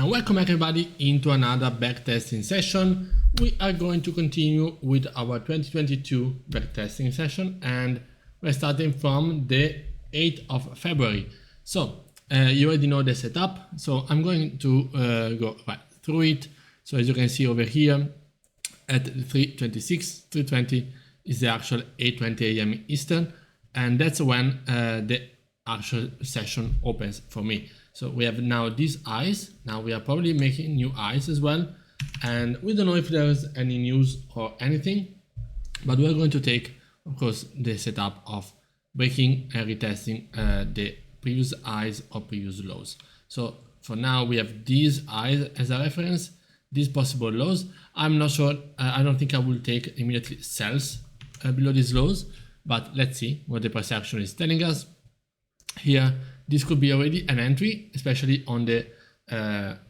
Welcome everybody into another backtesting session. We are going to continue with our 2022 backtesting session, and we're starting from the 8th of February. So you already know the setup, so I'm going to go right through it. So as you can see over here at 3:26, 3:20 is the actual 8:20 a.m. Eastern, and that's when the actual session opens for me. So we have now these eyes. Now we are probably making new eyes as well. And we don't know if there's any news or anything, but we're going to take, of course, the setup of breaking and retesting the previous highs or previous lows. So for now, we have these highs as a reference, these possible lows. I'm not sure, I don't think I will take immediately sells below these lows, but let's see what the price action is telling us. Here, this could be already an entry, especially on the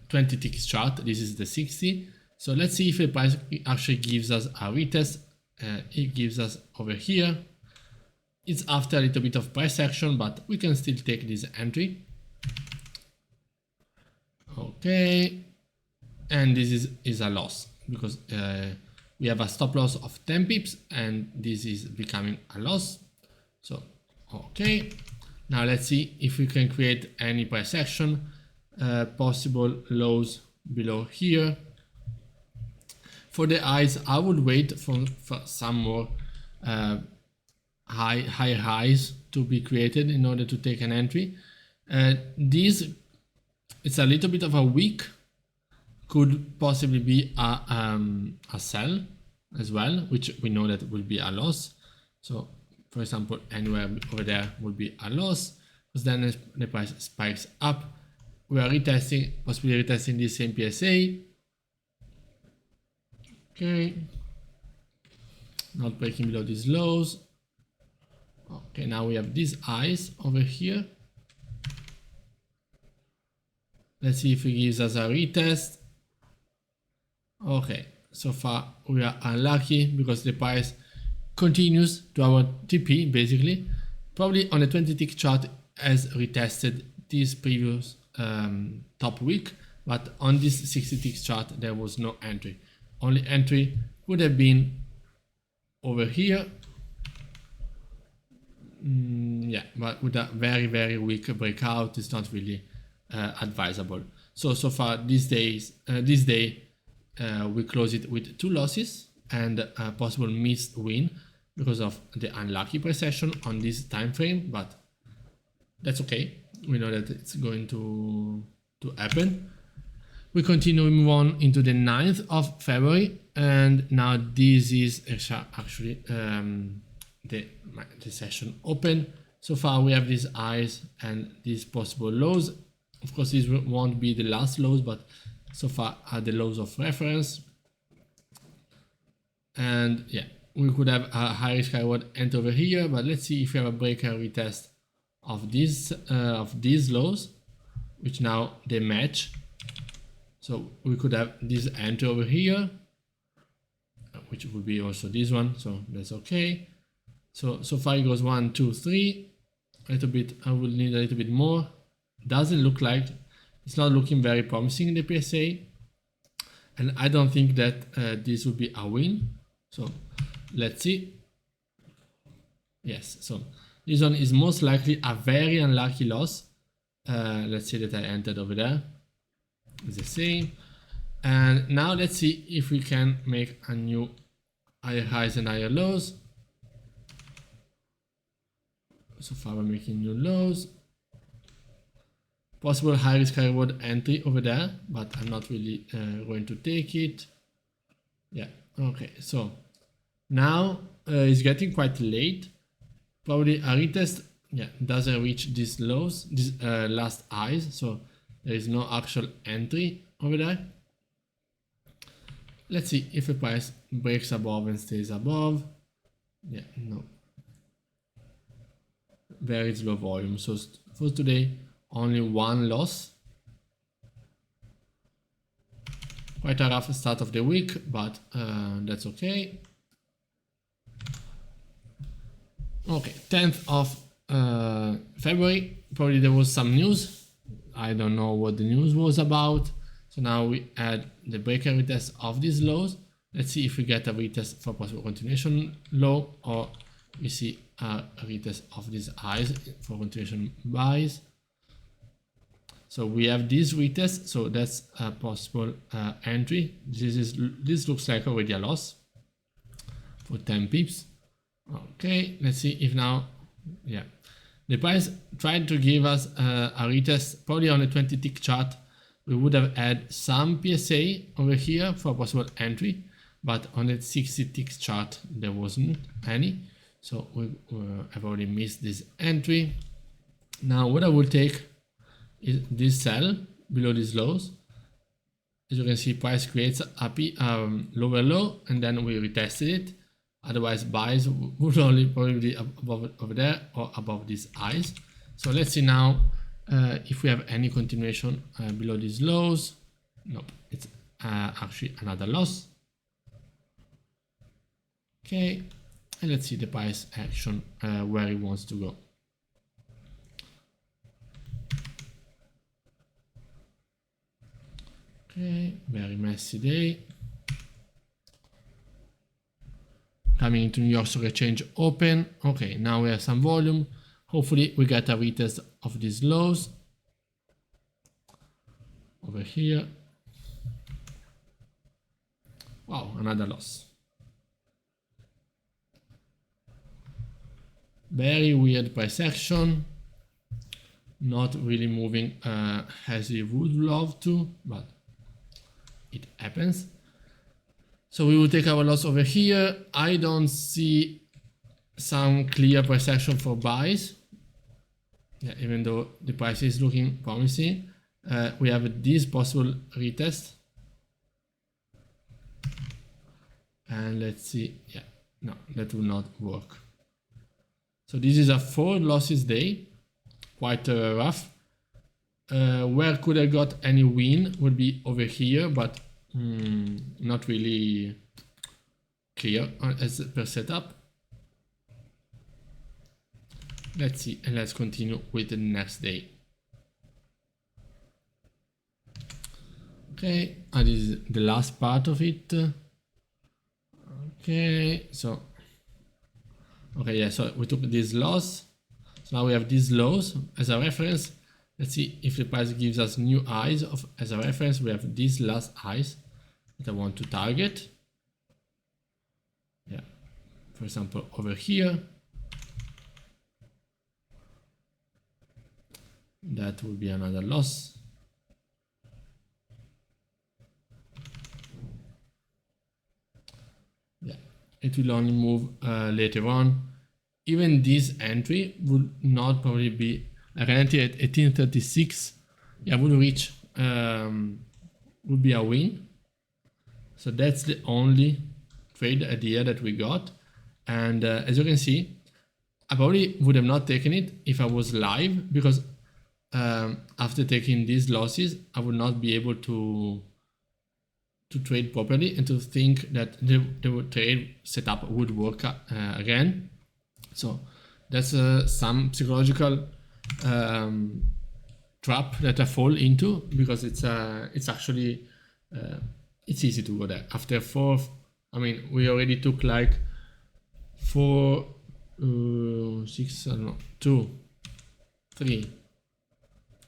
20 ticks chart. This is the 60. So let's see if the price actually gives us a retest. It gives us over here. It's after a little bit of price action, but we can still take this entry. Okay. And this is a loss because we have a stop loss of 10 pips and this is becoming a loss. So, okay. Now let's see if we can create any price action, possible lows below here. For the highs, I would wait for some more higher highs to be created in order to take an entry. It's a little bit of a weak, could possibly be a sell as well, which we know that will be a loss. So for example, anywhere over there would be a loss, because then the price spikes up. We are retesting, possibly retesting this same PSA. Okay, not breaking below these lows. Okay, now we have these highs over here. Let's see if it gives us a retest. Okay, so far we are unlucky because the price continues to our TP, basically. Probably on the 20 tick chart has retested this previous top week, but on this 60 tick chart there was no entry. Only entry would have been over here. Yeah, but with a very weak breakout, it's not really advisable. So far this day we close it with 2 losses and a possible missed win because of the unlucky price action on this time frame, but that's okay. We know that it's going to happen. We continue, we move on into the 9th of February, and now this is actually the session open. So far we have these highs and these possible lows. Of course, these won't be the last lows, but so far are the lows of reference. And yeah, we could have a high risk high reward enter over here, but let's see if we have a break and retest of these lows, which now they match. So we could have this enter over here, which would be also this one. So that's okay. So far it goes 1, 2, 3. A little bit. I will need a little bit more. Doesn't look like, it's not looking very promising in the PSA, and I don't think that this would be a win. So let's see. Yes, so this one is most likely a very unlucky loss. Let's say that I entered over there. It's the same. And now let's see if we can make a new higher highs and higher lows. So far we're making new lows. Possible high risk high reward entry over there, but I'm not really going to take it. Yeah, okay, so now it's getting quite late. Probably a retest, yeah, doesn't reach these lows, these last highs, so there is no actual entry over there. Let's see if the price breaks above and stays above. Yeah, no. Very low volume, so for today, only 1 loss. Quite a rough start of the week, but that's okay. Okay, 10th of February, probably there was some news. I don't know what the news was about. So now we add the break and retest of these lows. Let's see if we get a retest for possible continuation low, or we see a retest of these highs for continuation buys. So we have this retest, so that's a possible entry. This looks like already a loss for 10 pips. Okay, let's see if now, yeah, the price tried to give us a retest probably on a 20-tick chart. We would have had some PSA over here for a possible entry, but on the 60-tick chart there wasn't any, so we have already missed this entry. Now what I will take is this sell below these lows. As you can see, price creates a lower low and then we retested it. Otherwise buys would only probably be above over there or above these highs. So let's see now if we have any continuation below these lows. Nope, it's actually another loss. Okay, and let's see the price action where it wants to go. Okay, very messy day. Coming into New York Stock Exchange open. Okay, now we have some volume. Hopefully we get a retest of these lows over here. Wow, another loss. Very weird price action. Not really moving as we would love to, but it happens. So we will take our loss over here. I don't see some clear price action for buys. Yeah, even though the price is looking promising. We have this possible retest. And let's see. Yeah, no, that will not work. So this is a 4 losses day. Quite rough. Where could I got any win would be over here, but not really clear as per setup. Let's see, and let's continue with the next day. Okay, and this is the last part of it. Okay, so okay, yeah, so we took this loss. So now we have these lows as a reference. Let's see if the price gives us new highs as a reference. We have these last highs that I want to target. Yeah, for example, over here. That will be another loss. Yeah, it will only move later on. Even this entry would not probably be like an entry at 1836. Yeah, would reach, would be a win. So that's the only trade idea that we got. And as you can see, I probably would have not taken it if I was live, because after taking these losses, I would not be able to trade properly and to think that the trade setup would work again. So that's some psychological trap that I fall into, because it's actually it's easy to go there. After 4, I mean, we already took like 4, 6, I don't know, 2, 3,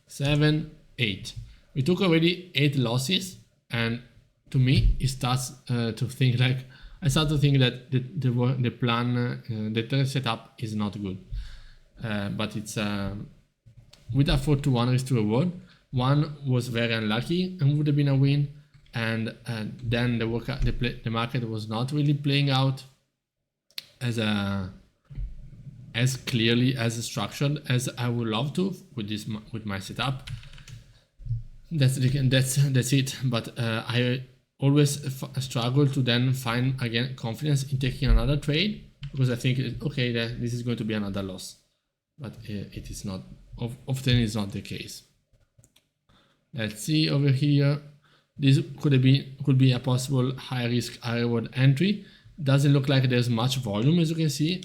7, 8. We took already 8 losses, and to me, it starts to think like, I start to think that the plan, the trade setup is not good. But it's with a 4-to-1 risk to reward. One was very unlucky and would have been a win, and then the market was not really playing out as clearly, as structured as I would love to with my setup. That's it. But I always struggle to then find again confidence in taking another trade, because I think, okay, this is going to be another loss, but it is not. Often is not the case. Let's see over here. This could be a possible high risk, high reward entry. Doesn't look like there's much volume, as you can see.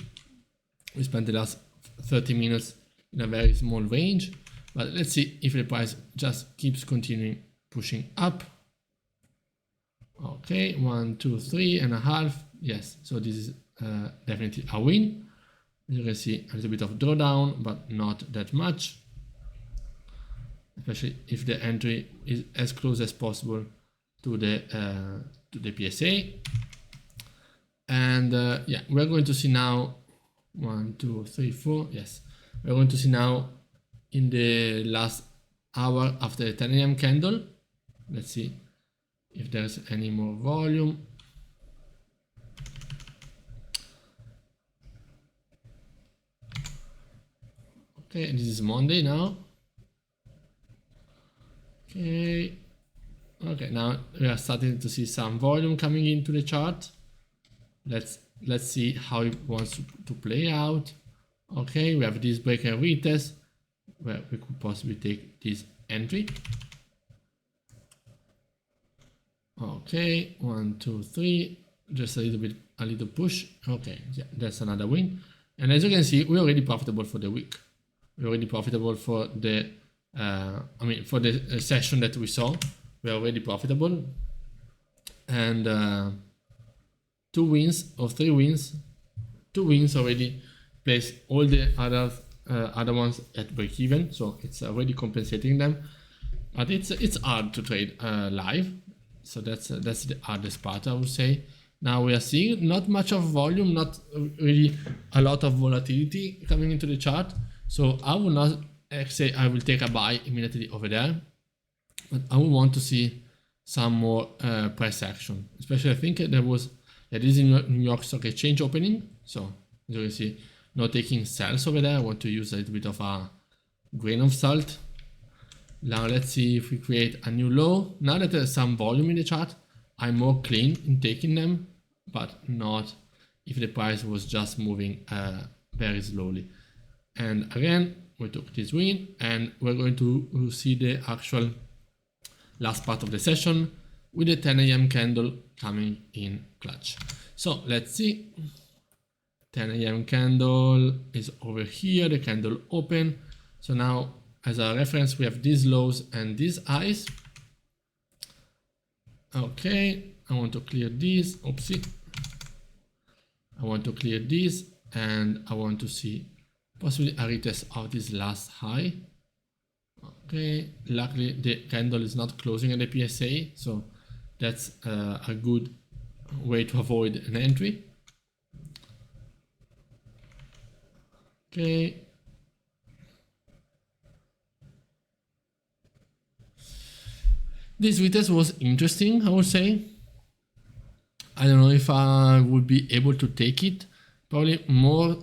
We spent the last 30 minutes in a very small range, but let's see if the price just keeps continuing pushing up. Okay, 1, 2, 3.5. Yes, so this is definitely a win. As you can see, a little bit of drawdown, but not that much, especially if the entry is as close as possible to the PSA. And yeah, we're going to see now 1, 2, 3, 4. Yes, we're going to see now in the last hour after the 10 a.m. candle. Let's see if there's any more volume. Okay, this is Monday now. Okay, now we are starting to see some volume coming into the chart. Let's see how it wants to play out. Okay, we have this break and retest where we could possibly take this entry. Okay, 1, 2, 3, just a little push. Okay, yeah, that's another win. And as you can see, we're already profitable for the week. We're already profitable for the, for the session that we saw. We're already profitable. And 2 wins or 3 wins, 2 wins already place all the other ones at break even. So it's already compensating them. But it's hard to trade live. So that's the hardest part, I would say. Now we are seeing not much of volume, not really a lot of volatility coming into the chart. So I will not say I will take a buy immediately over there, but I will want to see some more price action. Especially I think there was, this is New York Stock Exchange opening. So as you can see, not taking sells over there. I want to use a little bit of a grain of salt. Now let's see if we create a new low. Now that there's some volume in the chart, I'm more clean in taking them, but not if the price was just moving very slowly. And again, we took this win, and we're going to see the actual last part of the session with the 10 a.m. candle coming in clutch. So let's see. 10 a.m. candle is over here, the candle open. So now as a reference, we have these lows and these highs. Okay, I want to clear this. Oopsie. I want to clear this, and I want to see possibly a retest of this last high. Okay, luckily the candle is not closing at the PSA, so that's a good way to avoid an entry. Okay. This retest was interesting, I would say. I don't know if I would be able to take it. Probably more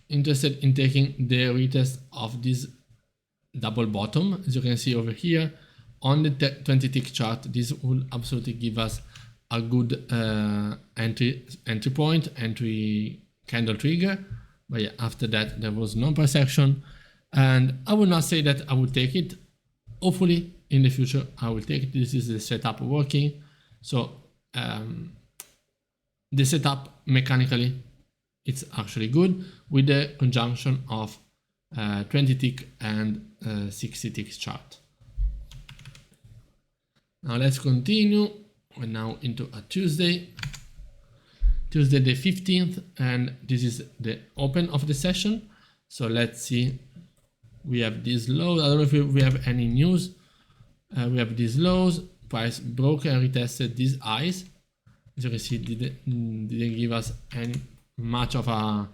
interested in taking the retest of this double bottom. As you can see over here on the 20-tick chart, this will absolutely give us a good entry point, entry candle trigger. But yeah, after that there was no price action, and I would not say that I would take it. Hopefully in the future I will take it. This is the setup working. So the setup mechanically, it's actually good with the conjunction of 20-tick and 60-tick chart. Now let's continue. We're now into a Tuesday the 15th, and this is the open of the session. So let's see. We have these lows. I don't know if we have any news. We have these lows. Price broke and retested these highs. As you can see, didn't give us any much of a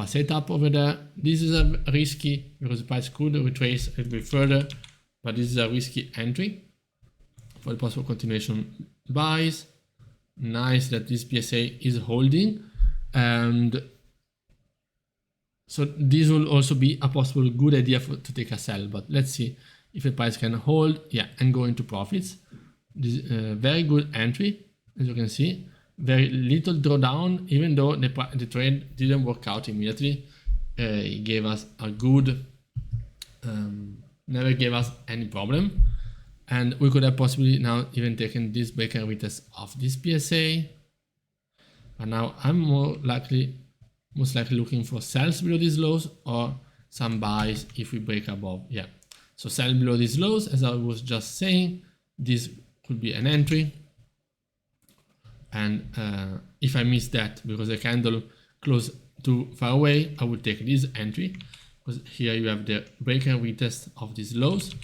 setup over there. This is a risky because the price could retrace a little bit further, but this is a risky entry for the possible continuation buys. Nice that this PSA is holding, and so this will also be a possible good idea to take a sell. But let's see if the price can hold, yeah, and go into profits. This very good entry, as you can see. Very little drawdown, even though the trade didn't work out immediately. It gave us a good, never gave us any problem. And we could have possibly now even taken this break and retest of this PSA. But now I'm most likely looking for sells below these lows or some buys if we break above. Yeah. So sell below these lows, as I was just saying. This could be an entry. And if I miss that because the candle closed too far away, I would take this entry, because here you have the break and retest of these lows.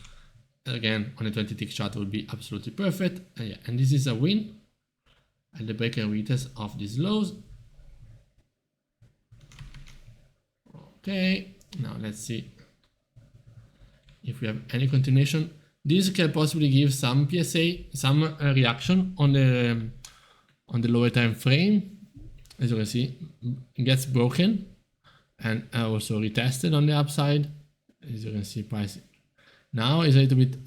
Again, on a 20-tick chart would be absolutely perfect. Yeah, and this is a win at the break and retest of these lows. Okay, now let's see if we have any continuation. This can possibly give some PSA, some reaction on the lower time frame. As you can see, it gets broken and also retested on the upside. As you can see, price now is a little bit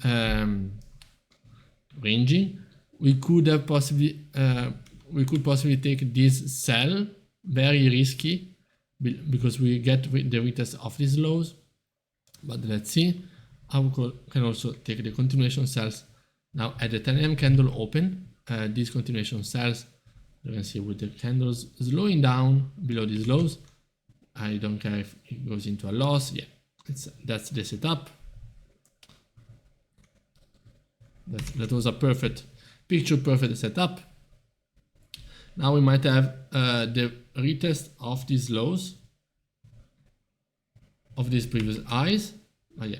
ranging. We could have possibly take this sell, very risky, because we get the retest of these lows. But let's see. I can also take the continuation sells now at the 10 AM candle open. These continuation sells, you can see with the candles slowing down below these lows. I don't care if it goes into a loss. Yeah, that's the setup. That was a picture perfect setup. Now we might have the retest of these lows of these previous highs. But yeah,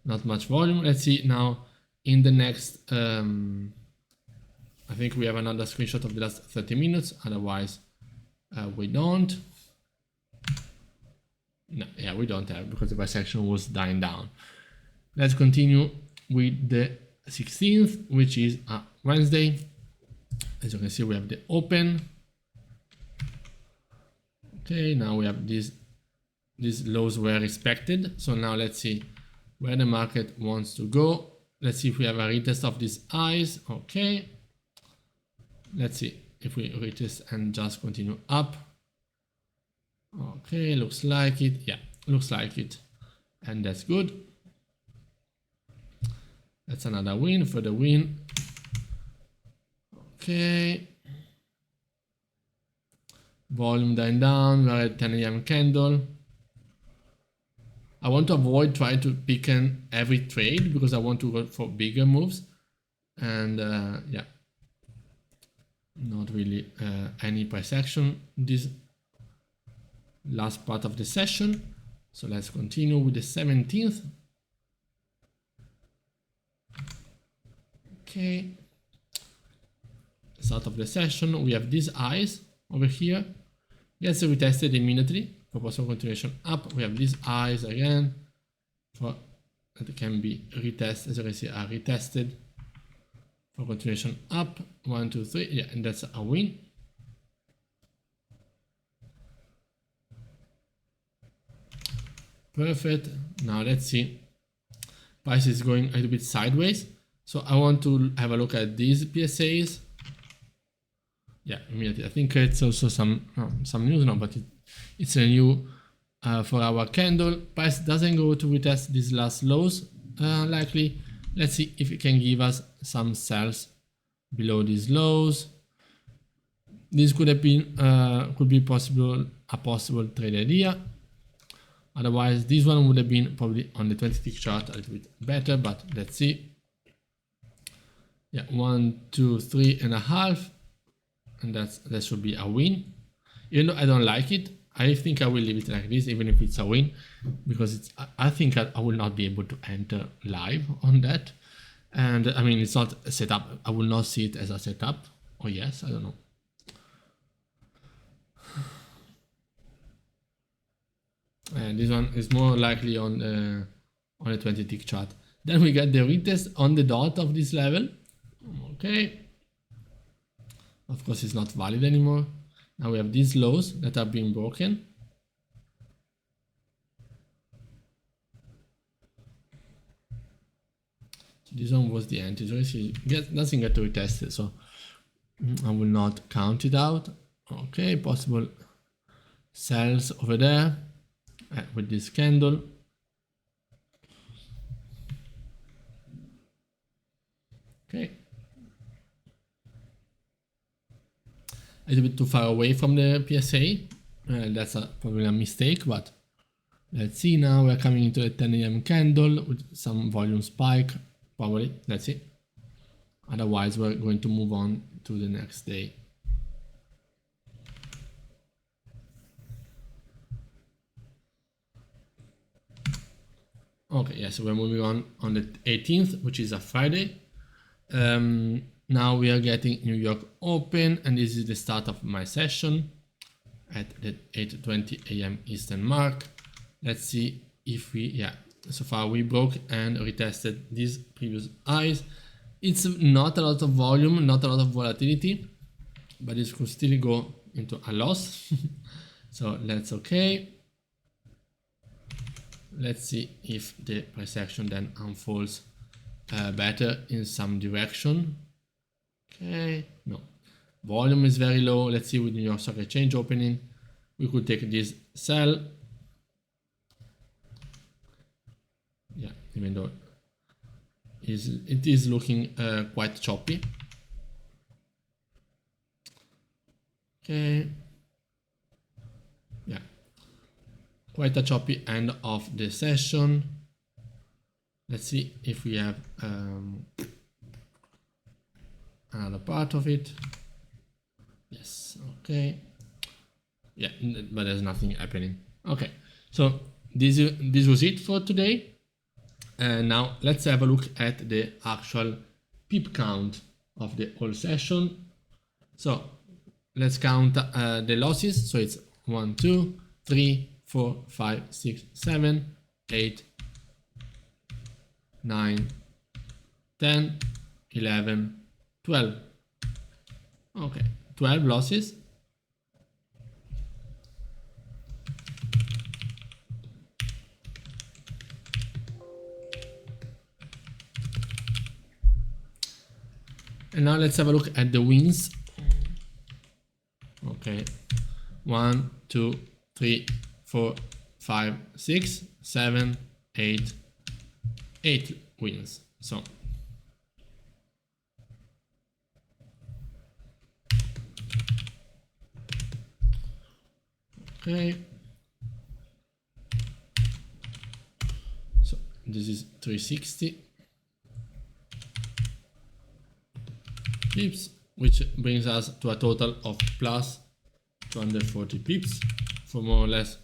not much volume. Let's see now in the next, I think we have another screenshot of the last 30 minutes. Otherwise, we don't. No, yeah, we don't have, because the price action was dying down. Let's continue with the 16th, which is Wednesday. As you can see, we have the open. Okay, now we have these lows were respected. So now let's see where the market wants to go. Let's see if we have a retest of these highs. Okay. Let's see if we retest and just continue up. Okay, looks like it. Yeah, looks like it. And that's good. That's another win for the win. Okay. Volume dying down. We're at 10 AM candle. I want to avoid trying to pick every trade because I want to go for bigger moves. And yeah, not really any price action this last part of the session. So let's continue with the 17th. Okay. Start of the session, we have these highs over here. Gets retested immediately for possible continuation up. We have these highs again for that can be retested, as you can see, are retested for continuation up. 1, 2, 3. Yeah, and that's a win. Perfect. Now let's see. Price is going a little bit sideways. So I want to have a look at these PSAs. Yeah, immediately. I think it's also some news now, but it's a new for our candle. Price doesn't go to retest these last lows likely. Let's see if it can give us some sells below these lows. This could have been a possible trade idea. Otherwise, this one would have been probably on the 20-tick chart a little bit better, but let's see. Yeah, 1, 2, 3.5, and that should be a win. Even though I don't like it, I think I will leave it like this, even if it's a win, because I think I will not be able to enter live on that. And I mean, it's not a setup. I will not see it as a setup. Or yes, I don't know. And this one is more likely on a 20-tick chart. Then we get the retest on the dot of this level. Okay. Of course, it's not valid anymore. Now we have these lows that are being broken. So this one was the anti. So it doesn't get retested, so I will not count it out. Okay, possible sells over there with this candle. Okay. A little bit too far away from the PSA. That's probably a mistake, but Let's see, now we're coming into a 10 a.m. candle with some volume spike, probably, let's see. Otherwise, we're going to move on to the next day. Okay, yeah, so we're moving on the 18th, which is a Friday. Now we are getting New York open, and this is the start of my session at the 8:20 a.m. Eastern mark. Let's see if we, yeah, so far we broke and retested these previous highs. It's not a lot of volume, not a lot of volatility, but it could still go into a loss. So that's okay. Let's see if the price action then unfolds better in some direction. Okay, no. Volume is very low. Let's see with New York Stock Exchange opening. We could take this sell. Yeah, even though it is looking quite choppy. Okay. Yeah. Quite a choppy end of the session. Let's see if we have another part of it. Yes, okay. Yeah, but there's nothing happening. Okay, so this was it for today. And now let's have a look at the actual pip count of the whole session. So let's count the losses. So it's 1, 2, 3, 4, 5, 6, 7, 8, 9, 10, 11, 12. Okay, 12 losses. And now let's have a look at the wins. Okay, 1, 2, 3, 4, 5, 6, 7, 8, 8 wins. So okay, so this is 360 pips, which brings us to a total of plus 240 pips for more or less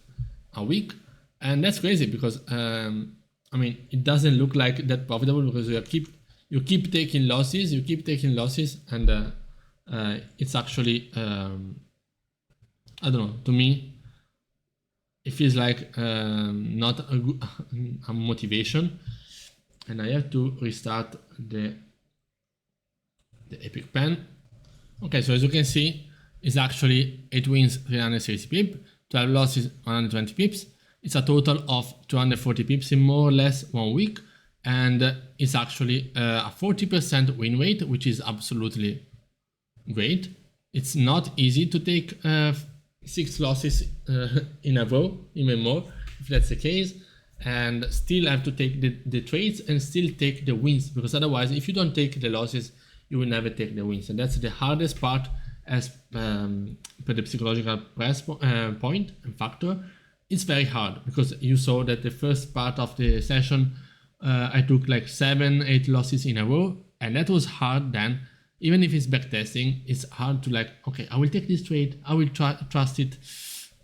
a week. And that's crazy because I mean, it doesn't look like that profitable because you keep taking losses, and it's actually I don't know, to me it feels like not a good a motivation. And I have to restart the epic pen. Okay, so as you can see, it's actually 8 wins 360 pips, 12 losses 120 pips. It's a total of 240 pips in more or less 1 week, and it's actually a 40% win rate, which is absolutely great. It's not easy to take 6 losses in a row, even more, if that's the case, and still have to take the trades and still take the wins, because otherwise, if you don't take the losses, you will never take the wins. And that's the hardest part as per the psychological press point and factor. It's very hard because you saw that the first part of the session, I took like 7, 8 losses in a row, and that was hard then. Even if it's backtesting, it's hard to like, okay, I will take this trade, I will trust it.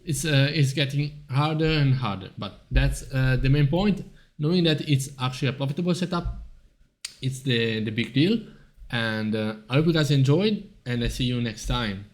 It's getting harder and harder, but that's the main point. Knowing that it's actually a profitable setup, it's the big deal. And I hope you guys enjoyed, and I see you next time.